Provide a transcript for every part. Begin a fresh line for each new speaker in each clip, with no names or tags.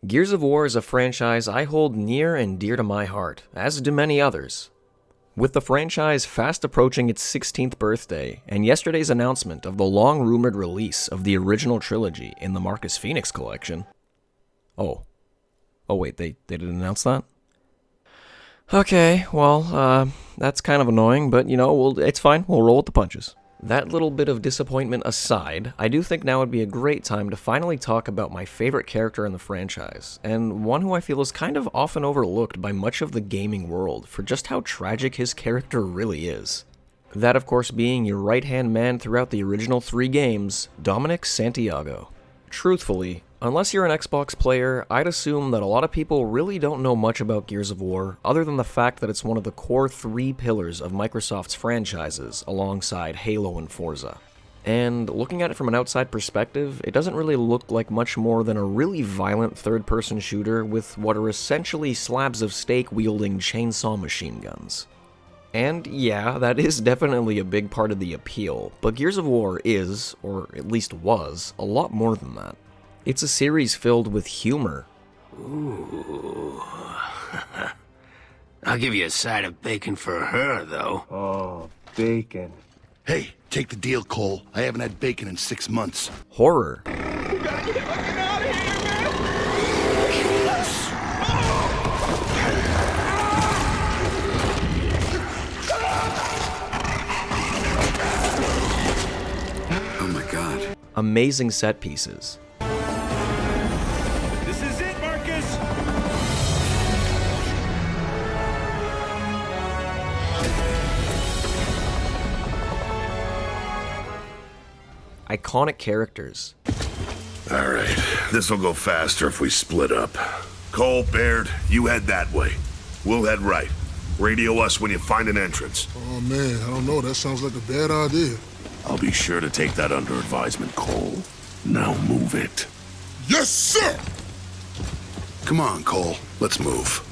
Gears of War is a franchise I hold near and dear to my heart, as do many others. With the franchise fast approaching its 16th birthday, and yesterday's announcement of the long-rumored release of the original trilogy in the Marcus Phoenix collection... Oh wait, they didn't announce that? Okay, well, that's kind of annoying, but it's fine, we'll roll with the punches. That little bit of disappointment aside, I do think now would be a great time to finally talk about my favorite character in the franchise, and one who I feel is kind of often overlooked by much of the gaming world for just how tragic his character really is. That, of course, being your right-hand man throughout the original 3 games, Dominic Santiago. Truthfully, unless you're an Xbox player, I'd assume that a lot of people really don't know much about Gears of War, other than the fact that it's one of the core 3 pillars of Microsoft's franchises, alongside Halo and Forza. And looking at it from an outside perspective, it doesn't really look like much more than a really violent third-person shooter with what are essentially slabs of steak-wielding chainsaw machine guns. And yeah, that is definitely a big part of the appeal, but Gears of War is, or at least was, a lot more than that. It's a series filled with humor.
Ooh. I'll give you a side of bacon for her, though.
Oh, bacon.
Hey, take the deal, Cole. I haven't had bacon in 6 months.
Horror.
We gotta get that fucking out of here,
Oh my god.
Amazing set pieces.
This is it, Marcus!
Iconic characters.
All right, this'll go faster if we split up. Cole, Baird, you head that way. We'll head right. Radio us when you find an entrance.
Oh man, I don't know. That sounds like a bad idea.
I'll be sure to take that under advisement, Cole. Now move it.
Yes, sir!
Come on, Cole. Let's move.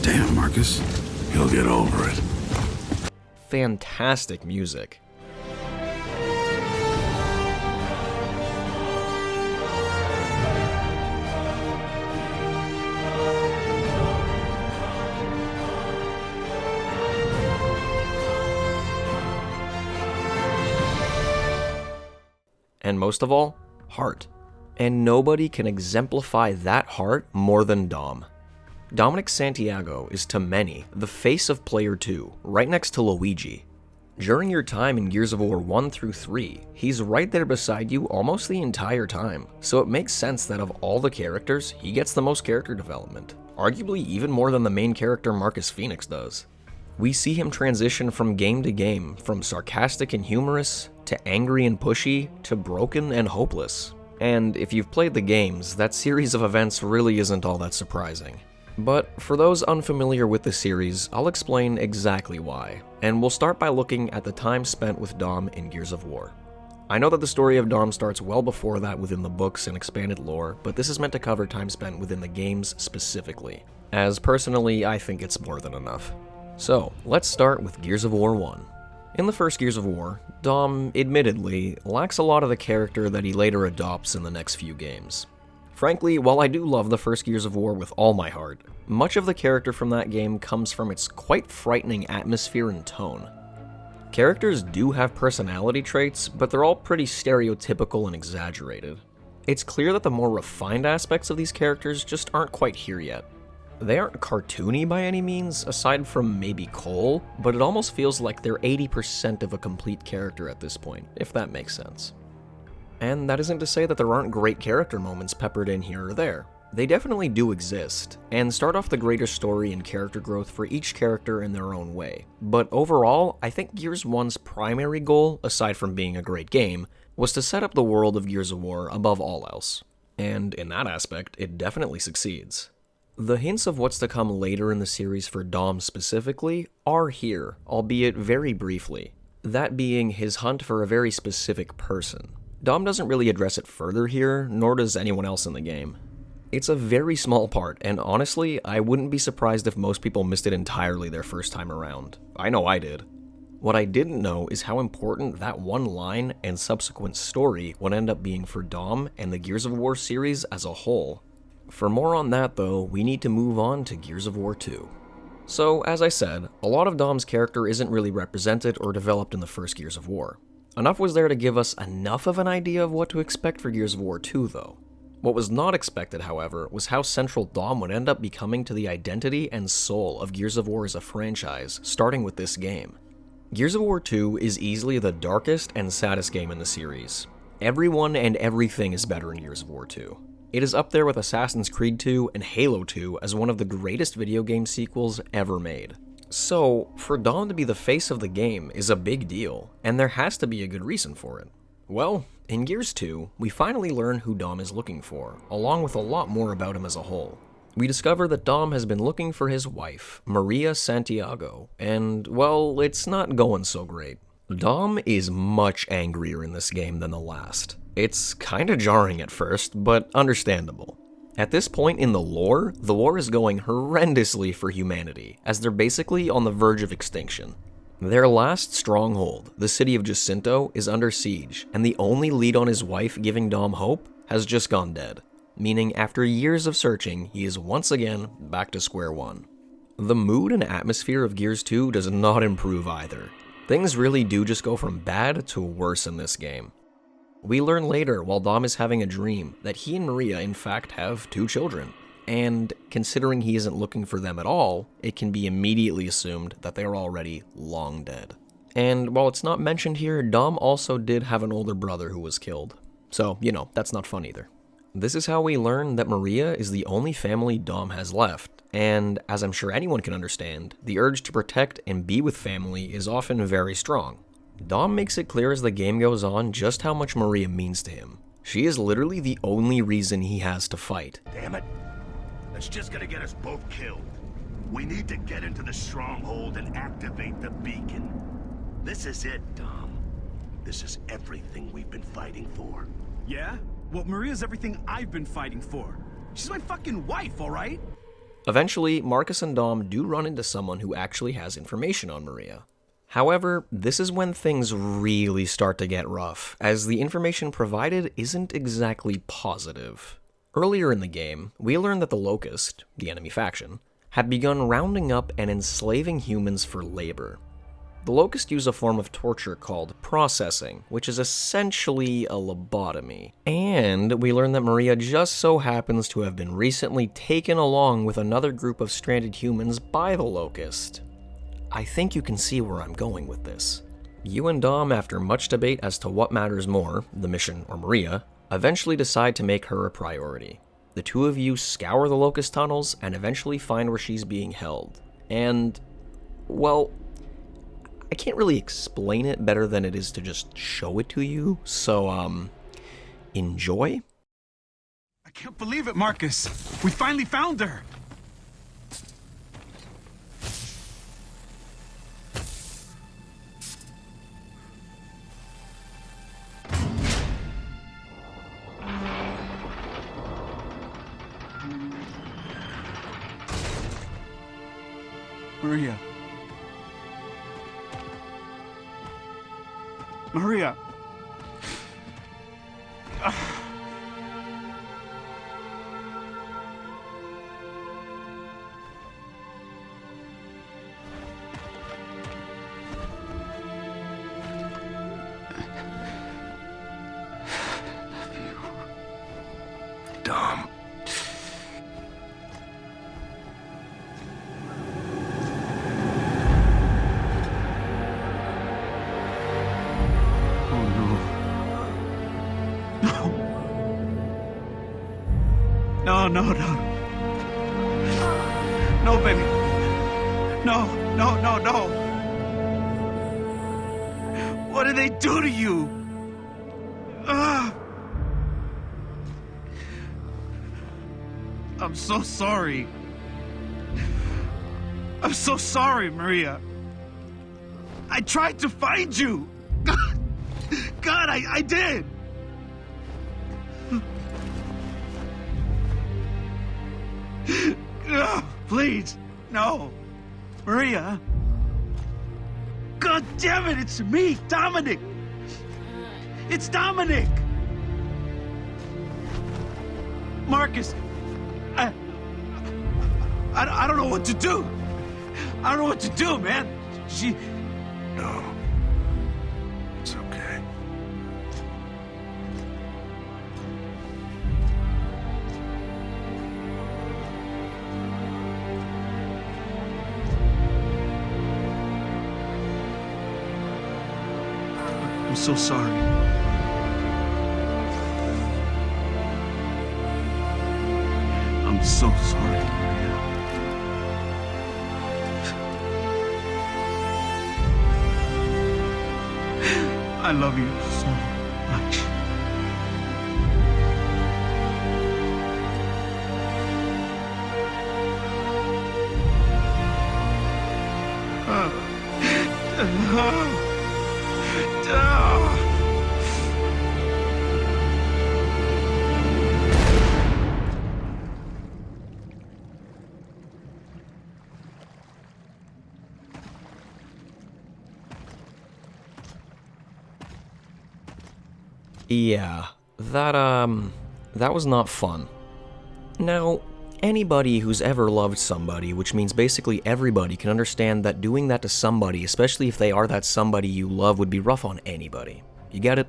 Damn, Marcus.
You'll get over it.
Fantastic music. And most of all, heart. And nobody can exemplify that heart more than Dom. Dominic Santiago is to many the face of Player 2, right next to Luigi. During your time in Gears of War 1 through 3, he's right there beside you almost the entire time, so it makes sense that of all the characters, he gets the most character development, arguably even more than the main character Marcus Phoenix does. We see him transition from game to game, from sarcastic and humorous, to angry and pushy, to broken and hopeless. And if you've played the games, that series of events really isn't all that surprising. But for those unfamiliar with the series, I'll explain exactly why, and we'll start by looking at the time spent with Dom in Gears of War. I know that the story of Dom starts well before that within the books and expanded lore, but this is meant to cover time spent within the games specifically, as personally I think it's more than enough. So, let's start with Gears of War 1. In the first Gears of War, Dom, admittedly, lacks a lot of the character that he later adopts in the next few games. Frankly, while I do love the first Gears of War with all my heart, much of the character from that game comes from its quite frightening atmosphere and tone. Characters do have personality traits, but they're all pretty stereotypical and exaggerated. It's clear that the more refined aspects of these characters just aren't quite here yet. They aren't cartoony by any means, aside from maybe Cole, but it almost feels like they're 80% of a complete character at this point, if that makes sense. And that isn't to say that there aren't great character moments peppered in here or there. They definitely do exist, and start off the greater story and character growth for each character in their own way. But overall, I think Gears 1's primary goal, aside from being a great game, was to set up the world of Gears of War above all else. And in that aspect, it definitely succeeds. The hints of what's to come later in the series for Dom specifically are here, albeit very briefly. That being his hunt for a very specific person. Dom doesn't really address it further here, nor does anyone else in the game. It's a very small part, and honestly, I wouldn't be surprised if most people missed it entirely their first time around. I know I did. What I didn't know is how important that one line and subsequent story would end up being for Dom and the Gears of War series as a whole. For more on that though, we need to move on to Gears of War 2. So, as I said, a lot of Dom's character isn't really represented or developed in the first Gears of War. Enough was there to give us enough of an idea of what to expect for Gears of War 2 though. What was not expected, however, was how central Dom would end up becoming to the identity and soul of Gears of War as a franchise, starting with this game. Gears of War 2 is easily the darkest and saddest game in the series. Everyone and everything is better in Gears of War 2. It is up there with Assassin's Creed 2 and Halo 2 as one of the greatest video game sequels ever made. So, for Dom to be the face of the game is a big deal, and there has to be a good reason for it. Well, in Gears 2, we finally learn who Dom is looking for, along with a lot more about him as a whole. We discover that Dom has been looking for his wife, Maria Santiago, and, well, it's not going so great. Dom is much angrier in this game than the last. It's kinda jarring at first, but understandable. At this point in the war is going horrendously for humanity, as they're basically on the verge of extinction. Their last stronghold, the city of Jacinto, is under siege, and the only lead on his wife giving Dom hope has just gone dead. Meaning after years of searching, he is once again back to square one. The mood and atmosphere of Gears 2 does not improve either. Things really do just go from bad to worse in this game. We learn later, while Dom is having a dream, that he and Maria in fact have 2 children, and considering he isn't looking for them at all, it can be immediately assumed that they are already long dead. And while it's not mentioned here, Dom also did have an older brother who was killed. So, that's not fun either. This is how we learn that Maria is the only family Dom has left, and as I'm sure anyone can understand, the urge to protect and be with family is often very strong. Dom makes it clear as the game goes on just how much Maria means to him. She is literally the only reason he has to fight.
Damn it. That's just gonna get us both killed. We need to get into the stronghold and activate the beacon. This is it, Dom. This is everything we've been fighting for.
Yeah? Well, Maria's everything I've been fighting for. She's my fucking wife, alright?
Eventually, Marcus and Dom do run into someone who actually has information on Maria. However, this is when things really start to get rough, as the information provided isn't exactly positive. Earlier in the game, we learn that the Locust, the enemy faction, had begun rounding up and enslaving humans for labor. The Locust use a form of torture called processing, which is essentially a lobotomy. And we learn that Maria just so happens to have been recently taken along with another group of stranded humans by the Locust. I think you can see where I'm going with this. You and Dom, after much debate as to what matters more, the mission or Maria, eventually decide to make her a priority. The two of you scour the Locust tunnels and eventually find where she's being held. And, well, I can't really explain it better than it is to just show it to you, so, enjoy?
I can't believe it, Marcus. We finally found her. Maria. Maria.
Dom.
No. No, baby. No. What did they do to you? I'm so sorry. I'm so sorry, Maria. I tried to find you. God, I did. Please, no. Maria. God! God damn it, it's me, Dominic! It's Dominic! Marcus, I don't know what to do. I don't know what to do, man.
No. It's okay.
I'm so sorry. I'm so sorry, Maria. I love you so much.
Yeah, that was not fun. Now, anybody who's ever loved somebody, which means basically everybody, can understand that doing that to somebody, especially if they are that somebody you love, would be rough on anybody. You get it?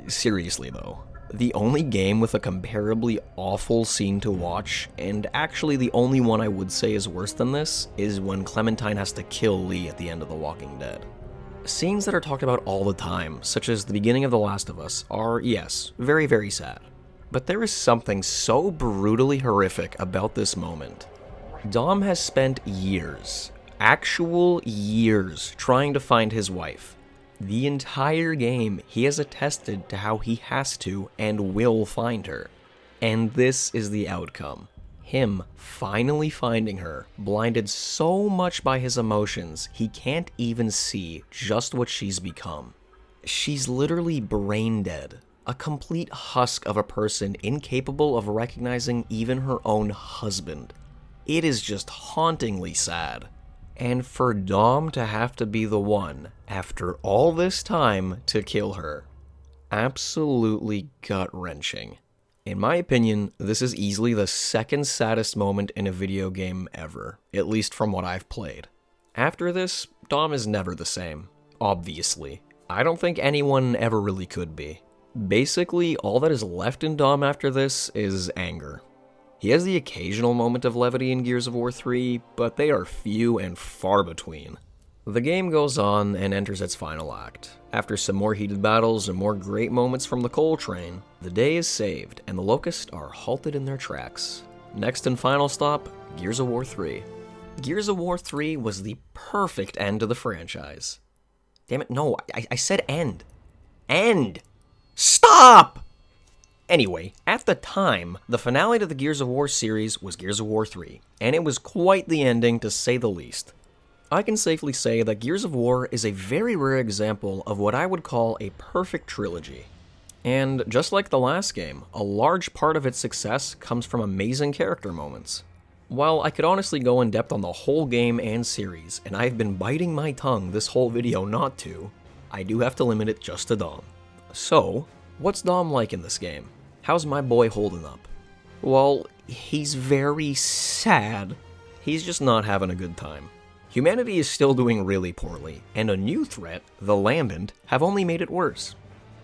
Seriously though. The only game with a comparably awful scene to watch, and actually the only one I would say is worse than this, is when Clementine has to kill Lee at the end of The Walking Dead. Scenes that are talked about all the time, such as the beginning of The Last of Us, are, yes, very, very sad. But there is something so brutally horrific about this moment. Dom has spent years, actual years, trying to find his wife. The entire game, he has attested to how he has to and will find her. And this is the outcome. Him finally finding her, blinded so much by his emotions, he can't even see just what she's become. She's literally brain dead, a complete husk of a person incapable of recognizing even her own husband. It is just hauntingly sad. And for Dom to have to be the one, after all this time, to kill her. Absolutely gut-wrenching. In my opinion, this is easily the second saddest moment in a video game ever, at least from what I've played. After this, Dom is never the same, obviously. I don't think anyone ever really could be. Basically, all that is left in Dom after this is anger. He has the occasional moment of levity in Gears of War 3, but they are few and far between. The game goes on and enters its final act. After some more heated battles and more great moments from the Coal Train, the day is saved and the Locusts are halted in their tracks. Next and final stop, Gears of War 3. Gears of War 3 was the perfect end to the franchise. Damn it, no, I said end. End! Stop! Anyway, at the time, the finale to the Gears of War series was Gears of War 3, and it was quite the ending to say the least. I can safely say that Gears of War is a very rare example of what I would call a perfect trilogy. And just like the last game, a large part of its success comes from amazing character moments. While I could honestly go in depth on the whole game and series, and I've been biting my tongue this whole video not to, I do have to limit it just to Dom. So, what's Dom like in this game? How's my boy holding up? Well, he's very sad. He's just not having a good time. Humanity is still doing really poorly, and a new threat, the Lambent, have only made it worse.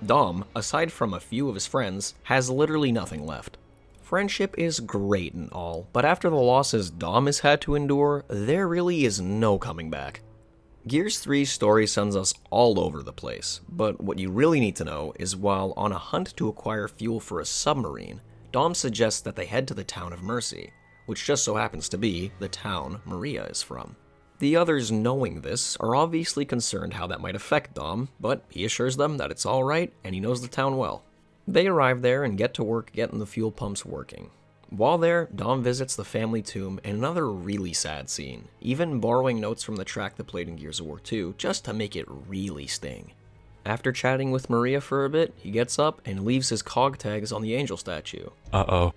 Dom, aside from a few of his friends, has literally nothing left. Friendship is great and all, but after the losses Dom has had to endure, there really is no coming back. Gears 3's story sends us all over the place, but what you really need to know is while on a hunt to acquire fuel for a submarine, Dom suggests that they head to the town of Mercy, which just so happens to be the town Maria is from. The others knowing this are obviously concerned how that might affect Dom, but he assures them that it's alright and he knows the town well. They arrive there and get to work getting the fuel pumps working. While there, Dom visits the family tomb in another really sad scene, even borrowing notes from the track that played in Gears of War 2 just to make it really sting. After chatting with Maria for a bit, he gets up and leaves his cog tags on the angel statue.
Uh-oh.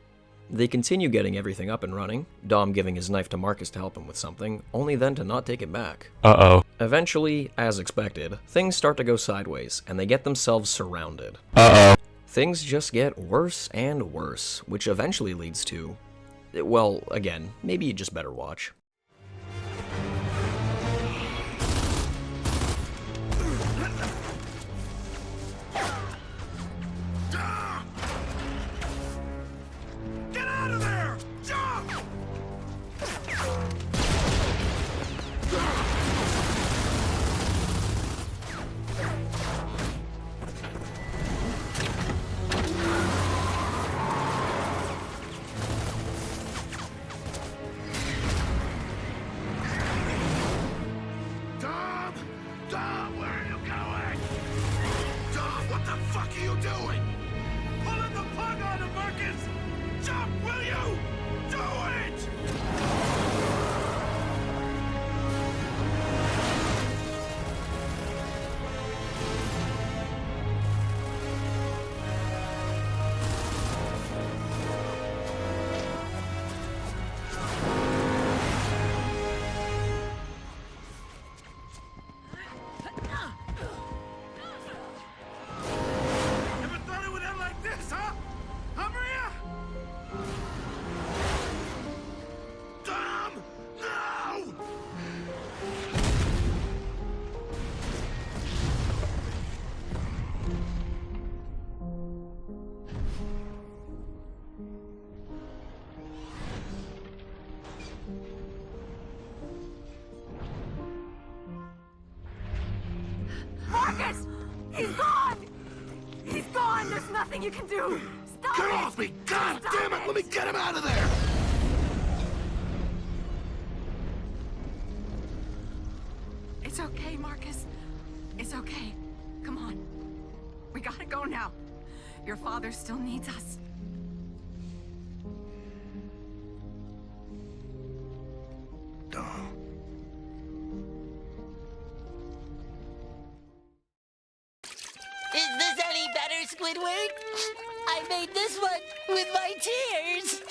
They continue getting everything up and running, Dom giving his knife to Marcus to help him with something, only then to not take it back.
Uh-oh.
Eventually, as expected, things start to go sideways, and they get themselves surrounded.
Uh-oh.
Things just get worse and worse, which eventually leads to, well, again, maybe you just better watch.
Get out of there! Jump!
Dom! Dom, where are you going? Dom, what the fuck are you doing?
Pulling the plug on him, Marcus! Jump, will you? Do it! Never thought it would end like this, huh? Huh, Maria?
Dom! No!
Marcus! He's gone! He's gone! There's nothing you can do! Stop
Get
it!
off me! God
Stop
damn it! Let me get him out of there!
It's okay, Marcus. It's okay. Come on. We gotta go now. Your father still needs us.
Dom.
Is this any better, Squidward? I made this one with my tears.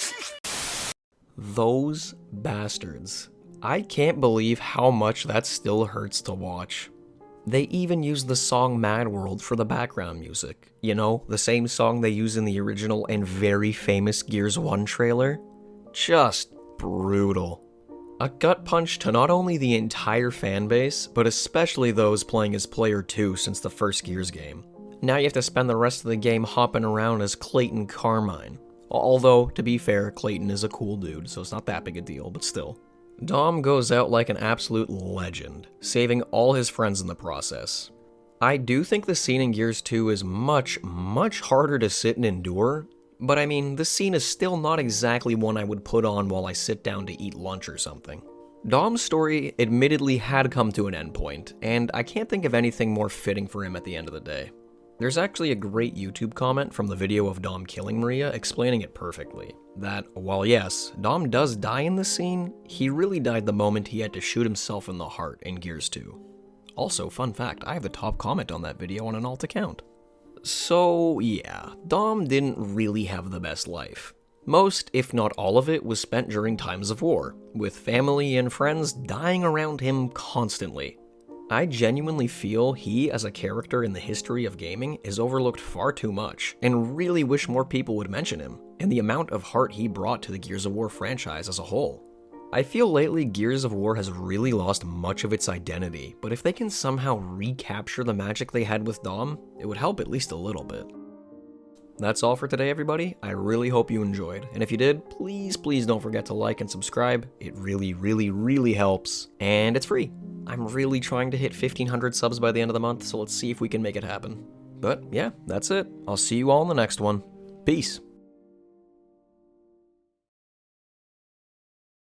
Those bastards. I can't believe how much that still hurts to watch. They even use the song Mad World for the background music. You know, the same song they use in the original and very famous Gears 1 trailer. Just brutal. A gut punch to not only the entire fanbase, but especially those playing as Player 2 since the first Gears game. Now you have to spend the rest of the game hopping around as Clayton Carmine. Although, to be fair, Clayton is a cool dude, so it's not that big a deal, but still. Dom goes out like an absolute legend, saving all his friends in the process. I do think the scene in Gears 2 is much harder to sit and endure, but I mean, the scene is still not exactly one I would put on while I sit down to eat lunch or something. Dom's story admittedly had come to an endpoint, and I can't think of anything more fitting for him at the end of the day. There's actually a great YouTube comment from the video of Dom killing Maria explaining it perfectly. That, while yes, Dom does die in this scene, he really died the moment he had to shoot himself in the heart in Gears 2. Also, fun fact, I have the top comment on that video on an alt account. So yeah, Dom didn't really have the best life. Most, if not all of it, was spent during times of war, with family and friends dying around him constantly. I genuinely feel he, as a character in the history of gaming, is overlooked far too much, and really wish more people would mention him, and the amount of heart he brought to the Gears of War franchise as a whole. I feel lately Gears of War has really lost much of its identity, but if they can somehow recapture the magic they had with Dom, it would help at least a little bit. That's all for today, everybody. I really hope you enjoyed, and if you did, please don't forget to like and subscribe. It really helps, and it's free. I'm really trying to hit 1,500 subs by the end of the month, so let's see if we can make it happen. But yeah, that's it. I'll see you all in the next one. Peace.